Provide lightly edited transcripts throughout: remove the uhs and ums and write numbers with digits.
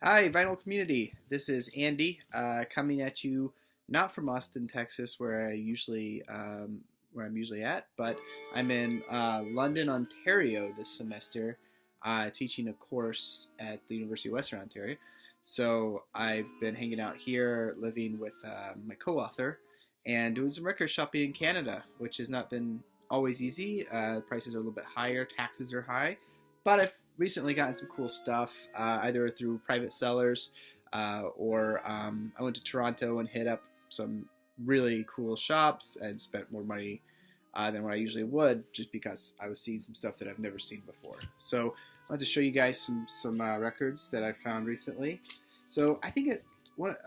Hi, vinyl community. This is Andy coming at you not from Austin, Texas, where I'm usually at, but I'm in London, Ontario this semester, teaching a course at the University of Western Ontario. So I've been hanging out here, living with my co-author, and doing some record shopping in Canada, which has not been always easy. Prices are a little bit higher, taxes are high, but I've recently gotten some cool stuff, either through private sellers or I went to Toronto and hit up some really cool shops and spent more money than what I usually would, just because I was seeing some stuff that I've never seen before. So I wanted to show you guys some records that I found recently. So I think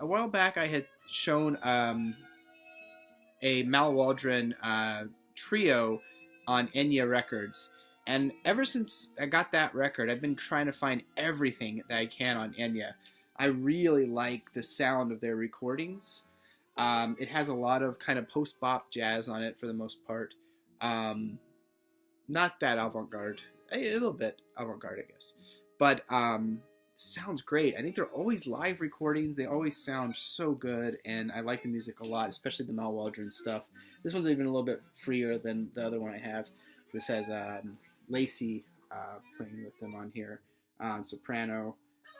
a while back I had shown a Mal Waldron trio on Enya Records. And ever since I got that record, I've been trying to find everything that I can on Enya. I really like the sound of their recordings. It has a lot of kind of post-bop jazz on it for the most part. Not that avant-garde. A little bit avant-garde, I guess. But sounds great. I think they're always live recordings. They always sound so good, and I like the music a lot, especially the Mal Waldron stuff. This one's even a little bit freer than the other one I have. This has Lacey playing with them on here on soprano,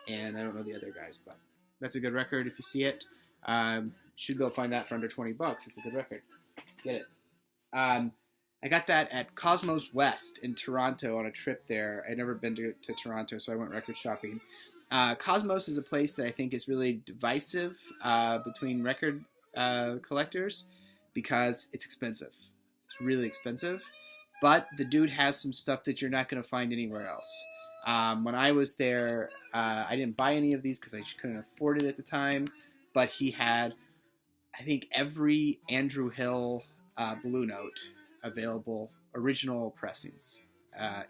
and I don't know the other guys, but that's a good record if you see it. Should go find that for under $20. It's a good record. Get it. I got that at Cosmos West in Toronto on a trip there. I'd never been to Toronto, so I went record shopping. Cosmos is a place that I think is really divisive between record collectors because it's expensive. It's really expensive. But the dude has some stuff that you're not going to find anywhere else. When I was there, I didn't buy any of these because I just couldn't afford it at the time. But he had, I think, every Andrew Hill Blue Note available, original pressings.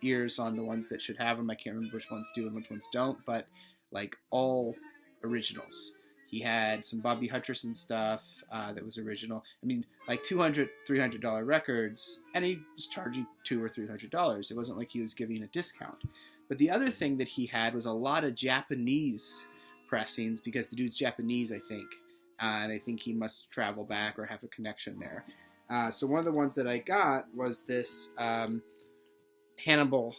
Ears on the ones that should have them. I can't remember which ones do and which ones don't, but like all originals. He had some Bobby Hutcherson stuff that was original. I mean, like $200, $300 records, and he was charging $200 or $300. It wasn't like he was giving a discount. But the other thing that he had was a lot of Japanese pressings, because the dude's Japanese, I think, and I think he must travel back or have a connection there. So one of the ones that I got was this Hannibal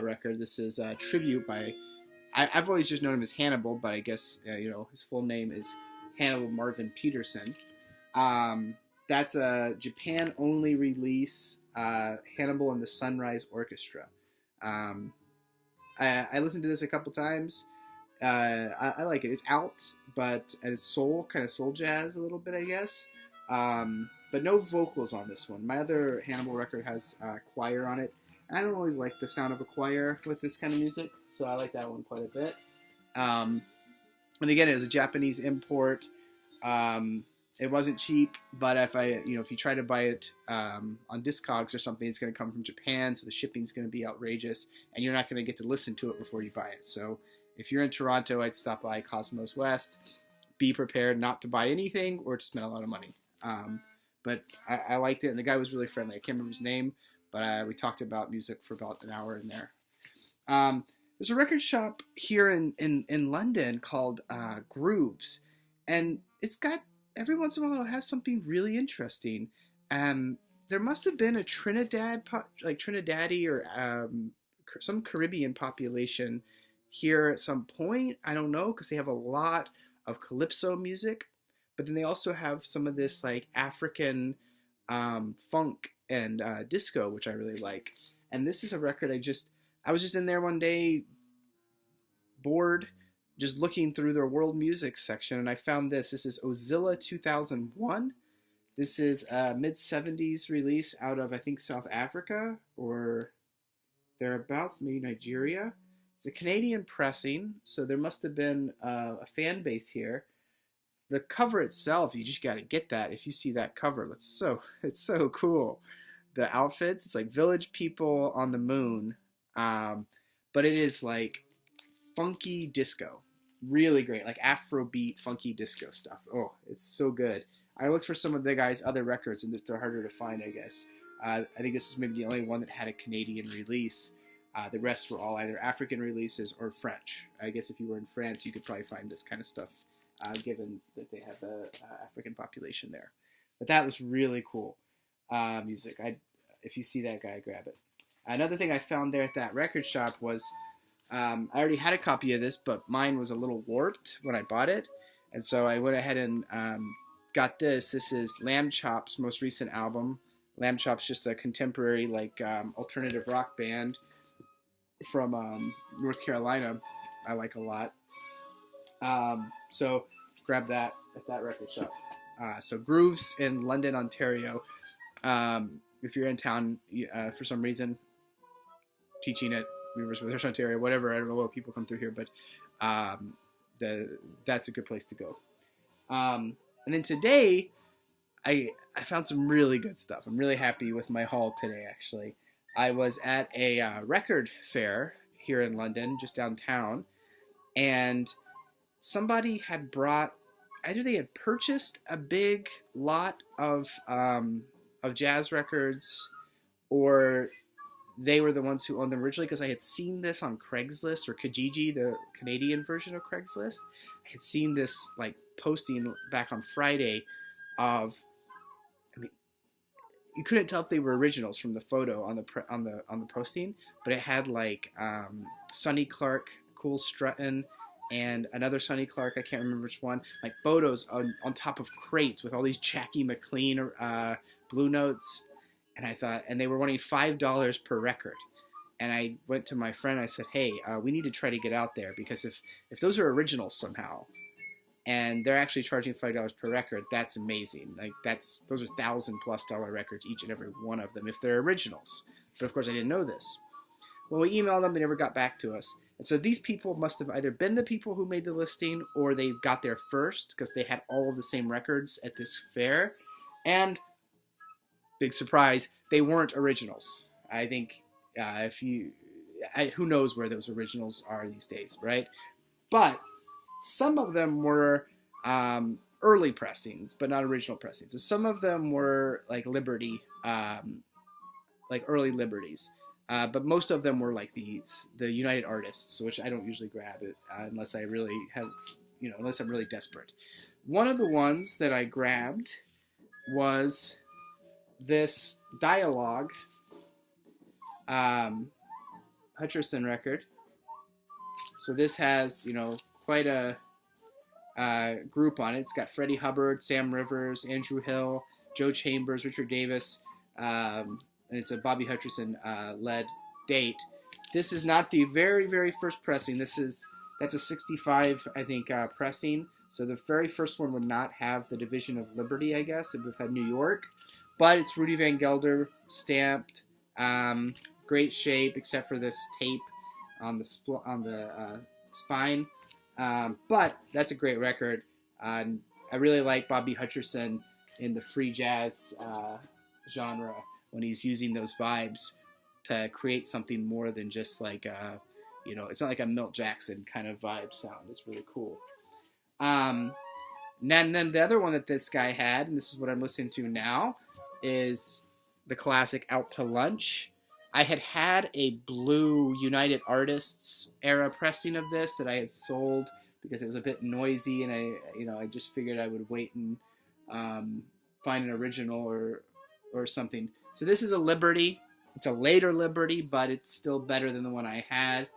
record. This is a tribute by... I've always just known him as Hannibal, but I guess his full name is Hannibal Marvin Peterson. That's a Japan-only release, Hannibal and the Sunrise Orchestra. I listened to this a couple times. I like it. It's out, but it's kind of soul jazz a little bit, I guess. But no vocals on this one. My other Hannibal record has choir on it. I don't always like the sound of a choir with this kind of music, so I like that one quite a bit. And again, it was a Japanese import. It wasn't cheap, but if you try to buy it on Discogs or something, it's going to come from Japan, so the shipping's going to be outrageous, and you're not going to get to listen to it before you buy it. So if you're in Toronto, I'd stop by Cosmos West. Be prepared not to buy anything or to spend a lot of money. But I liked it, and the guy was really friendly. I can't remember his name, but we talked about music for about an hour in there. There's a record shop here in London called Grooves, and it's got, every once in a while, it'll have something really interesting. There must have been a Trinidadi or some Caribbean population here at some point. I don't know, because they have a lot of calypso music, but then they also have some of this like African funk and disco, which I really like. And this is a record I was just in there one day, bored, just looking through their world music section, and I found this. This is Ozilla 2001. This is a mid-70s release out of, I think, South Africa or thereabouts, maybe Nigeria. It's a Canadian pressing, so there must have been a fan base here. The cover itself, you just got to get that. If you see that cover, it's so cool. The outfits, it's like village people on the moon, but it is like funky disco. Really great, like Afrobeat funky disco stuff. Oh, it's so good. I looked for some of the guys' other records, and they're harder to find, I guess. I think this is maybe the only one that had a Canadian release. The rest were all either African releases or French. I guess if you were in France, you could probably find this kind of stuff, given that they have the African population there. But that was really cool music. If you see that guy, grab it. Another thing I found there at that record shop was I already had a copy of this, but mine was a little warped when I bought it. And so I went ahead and got this. This is Lamb Chop's most recent album. Lamb Chop's just a contemporary, alternative rock band from North Carolina. I like a lot. So grab that at that record shop. So Grooves in London, Ontario. If you're in town for some reason, teaching at University of Ontario, whatever, I don't know what people come through here, but that's a good place to go. And then today, I found some really good stuff. I'm really happy with my haul today, actually. I was at a record fair here in London, just downtown, and somebody had brought, either they had purchased a big lot of jazz records, or they were the ones who owned them originally, because I had seen this on Craigslist, or Kijiji, the Canadian version of Craigslist. I had seen this posting back on Friday of, you couldn't tell if they were originals from the photo on the posting, but it had Sonny Clark, Cool Struttin', and another Sonny Clark, I can't remember which one, photos on top of crates with all these Jackie McLean Blue Notes. And I thought, and they were wanting $5 per record. And I went to my friend, I said, hey, we need to try to get out there, because if those are originals somehow, and they're actually charging $5 per record, that's amazing. Those are $1,000+ records, each and every one of them, if they're originals. But of course I didn't know this. Well, we emailed them, they never got back to us. And so these people must have either been the people who made the listing, or they got there first, because they had all of the same records at this fair. And big surprise, they weren't originals. I think who knows where those originals are these days, right? But some of them were early pressings, but not original pressings. So some of them were Liberty, early Liberties. But most of them were the United Artists, which I don't usually grab it unless I really have, unless I'm really desperate. One of the ones that I grabbed was this Dialogue Hutcherson record. So this has, quite a group on it. It's got Freddie Hubbard, Sam Rivers, Andrew Hill, Joe Chambers, Richard Davis, and it's a Bobby Hutcherson led date. This is not the very, very first pressing. That's a 65, I think, pressing. So the very first one would not have the Division of Liberty, I guess. It would have had New York. But it's Rudy Van Gelder stamped. Great shape, except for this tape on the spine. But that's a great record. I really like Bobby Hutcherson in the free jazz genre when he's using those vibes to create something more than just it's not like a Milt Jackson kind of vibe sound. It's really cool. And then the other one that this guy had, and this is what I'm listening to now, is the classic Out to Lunch. I had a blue United Artists era pressing of this that I had sold because it was a bit noisy, and I just figured I would wait and find an original or something. So this is a Liberty. It's a later Liberty, but it's still better than the one I had.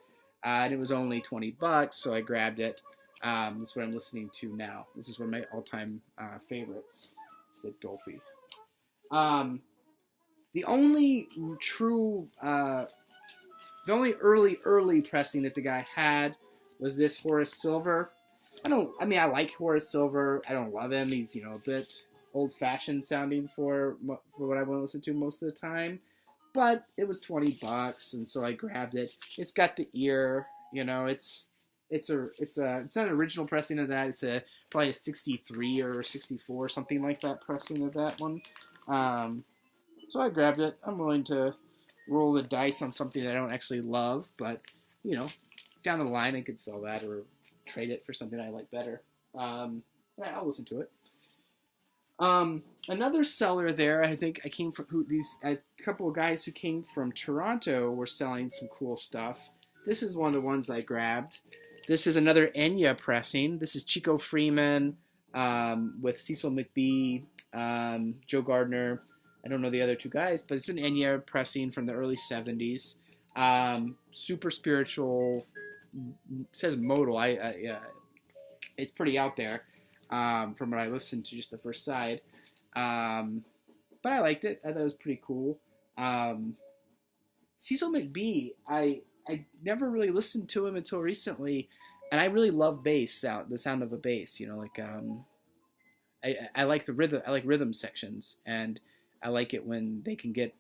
And it was only $20, so I grabbed it. That's what I'm listening to now. This is one of my all-time favorites. It's the Dolphy. The only early pressing that the guy had was this Horace Silver. I like Horace Silver. I don't love him. He's, a bit old-fashioned sounding for what I want to listen to most of the time. But it was $20, and so I grabbed it. It's got the ear, it's not an original pressing of that. It's probably a 63 or 64, something like that pressing of that one. So I grabbed it. I'm willing to roll the dice on something that I don't actually love, but down the line I could sell that or trade it for something I like better. I'll listen to it. Another seller there, I think I came from a couple of guys who came from Toronto were selling some cool stuff. This is one of the ones I grabbed. This is another Enya pressing. This is Chico Freeman with Cecil McBee, Joe Gardner. I don't know the other two guys, but it's an Enya pressing from the early 70s. Super spiritual. It says modal. It's pretty out there from what I listened to, just the first side. But I liked it. I thought it was pretty cool. Cecil McBee, I never really listened to him until recently, and I really love bass sound, the sound of a bass. You know, like I like the rhythm. I like rhythm sections, and I like it when they can get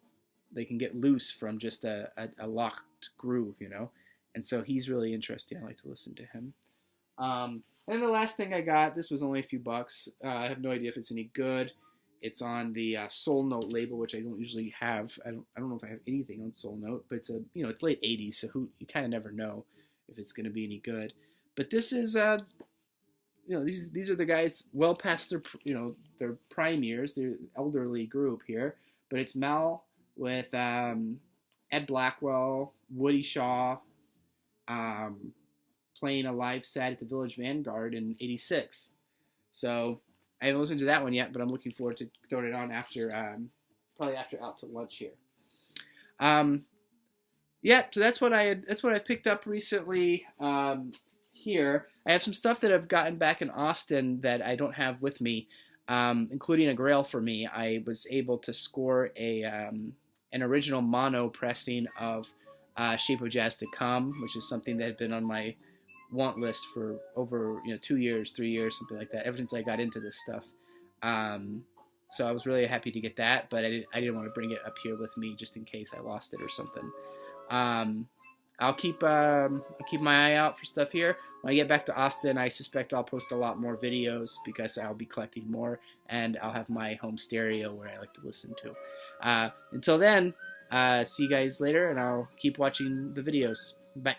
loose from just a locked groove. You know, and so he's really interesting. I like to listen to him. And the last thing I got, this was only a few bucks. I have no idea if it's any good. It's on the Soul Note label, which I don't usually have. I don't know if I have anything on Soul Note, but it's late 80s, so you kind of never know if it's going to be any good. But this is these are the guys well past their prime years. They're an elderly group here, but it's Mel with Ed Blackwell, Woody Shaw, playing a live set at the Village Vanguard in '86. So I haven't listened to that one yet, but I'm looking forward to throwing it on after, probably after out to lunch here. So that's what I picked up recently here. I have some stuff that I've gotten back in Austin that I don't have with me, including a Grail for me. I was able to score an original mono pressing of Shape of Jazz to Come, which is something that had been on my want list for over 2 years, 3 years, something like that, ever since I got into this stuff. So I was really happy to get that, but I didn't want to bring it up here with me just in case I lost it or something. I'll keep my eye out for stuff here. When I get back to Austin, I suspect I'll post a lot more videos because I'll be collecting more, and I'll have my home stereo where I like to listen to. Until then, see you guys later, and I'll keep watching the videos. Bye.